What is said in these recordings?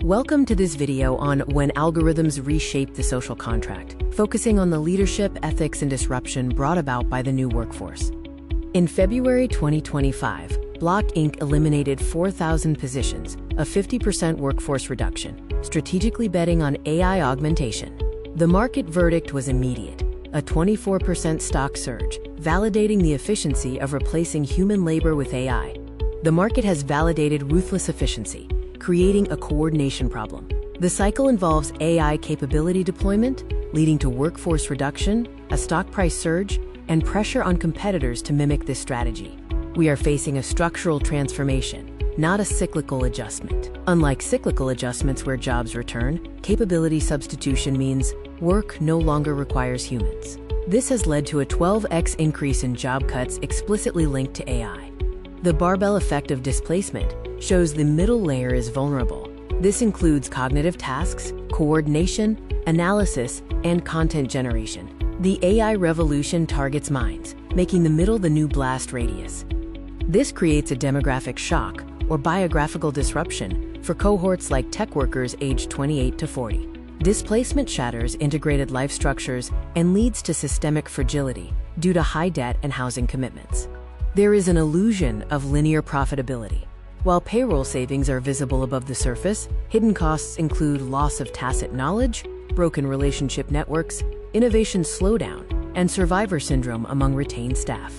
Welcome to this video on when algorithms reshape the social contract, focusing on the leadership, ethics, and disruption brought about by the new workforce. In February 2025, Block Inc. eliminated 4,000 positions, a 50% workforce reduction, strategically betting on AI augmentation. The market verdict was immediate, a 24% stock surge, validating the efficiency of replacing human labor with AI. The market has validated ruthless efficiency, creating a coordination problem. The cycle involves AI capability deployment, leading to workforce reduction, a stock price surge, and pressure on competitors to mimic this strategy. We are facing a structural transformation, not a cyclical adjustment. Unlike cyclical adjustments where jobs return, capability substitution means work no longer requires humans. This has led to a 12x increase in job cuts explicitly linked to AI. The barbell effect of displacement shows the middle layer is vulnerable. This includes cognitive tasks, coordination, analysis, and content generation. The AI revolution targets minds, making the middle the new blast radius. This creates a demographic shock or biographical disruption for cohorts like tech workers aged 28 to 40. Displacement shatters integrated life structures and leads to systemic fragility due to high debt and housing commitments. There is an illusion of linear profitability. While payroll savings are visible above the surface, hidden costs include loss of tacit knowledge, broken relationship networks, innovation slowdown, and survivor syndrome among retained staff.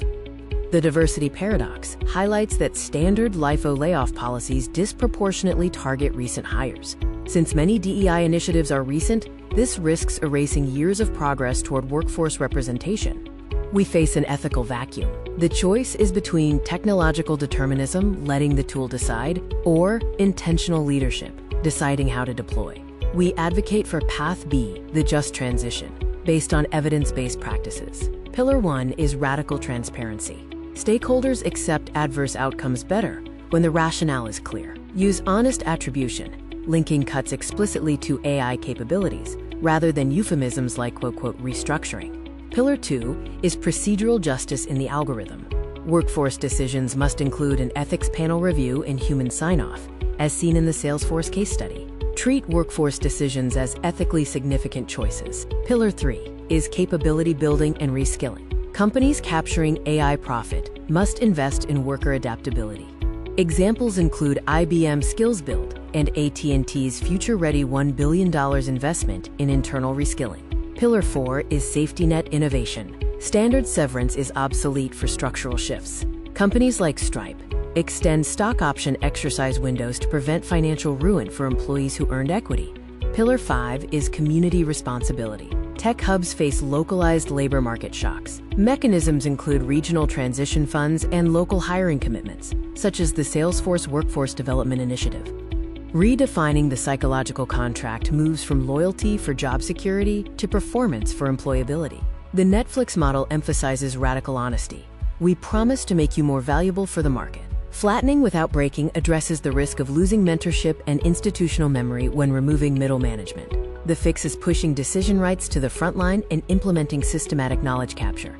The diversity paradox highlights that standard LIFO layoff policies disproportionately target recent hires. Since many DEI initiatives are recent, this risks erasing years of progress toward workforce representation. We face an ethical vacuum. The choice is between technological determinism, letting the tool decide, or intentional leadership, deciding how to deploy. We advocate for Path B, the just transition, based on evidence-based practices. Pillar 1 is radical transparency. Stakeholders accept adverse outcomes better when the rationale is clear. Use honest attribution, linking cuts explicitly to AI capabilities, rather than euphemisms like quote-unquote restructuring. Pillar 2 is procedural justice in the algorithm. Workforce decisions must include an ethics panel review and human sign-off, as seen in the Salesforce case study. Treat workforce decisions as ethically significant choices. Pillar 3 is capability building and reskilling. Companies capturing AI profit must invest in worker adaptability. Examples include IBM Skills Build and AT&T's future-ready $1 billion investment in internal reskilling. Pillar 4 is safety net innovation. Standard severance is obsolete for structural shifts. Companies like Stripe extend stock option exercise windows to prevent financial ruin for employees who earned equity. Pillar 5 is community responsibility. Tech hubs face localized labor market shocks. Mechanisms include regional transition funds and local hiring commitments, such as the Salesforce Workforce Development Initiative. Redefining the psychological contract moves from loyalty for job security to performance for employability. The Netflix model emphasizes radical honesty. We promise to make you more valuable for the market. Flattening without breaking addresses the risk of losing mentorship and institutional memory when removing middle management. The fix is pushing decision rights to the front line and implementing systematic knowledge capture.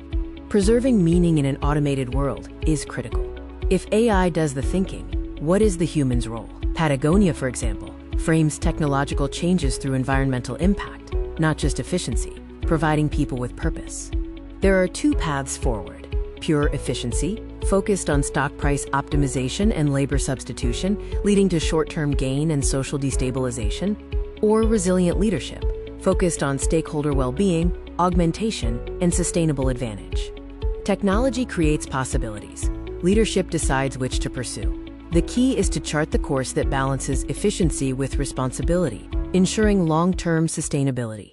Preserving meaning in an automated world is critical. If AI does the thinking, what is the human's role? Patagonia, for example, frames technological changes through environmental impact, not just efficiency, providing people with purpose. There are two paths forward: pure efficiency, focused on stock price optimization and labor substitution, leading to short-term gain and social destabilization, or resilient leadership, focused on stakeholder well-being, augmentation, and sustainable advantage. Technology creates possibilities. Leadership decides which to pursue. The key is to chart the course that balances efficiency with responsibility, ensuring long-term sustainability.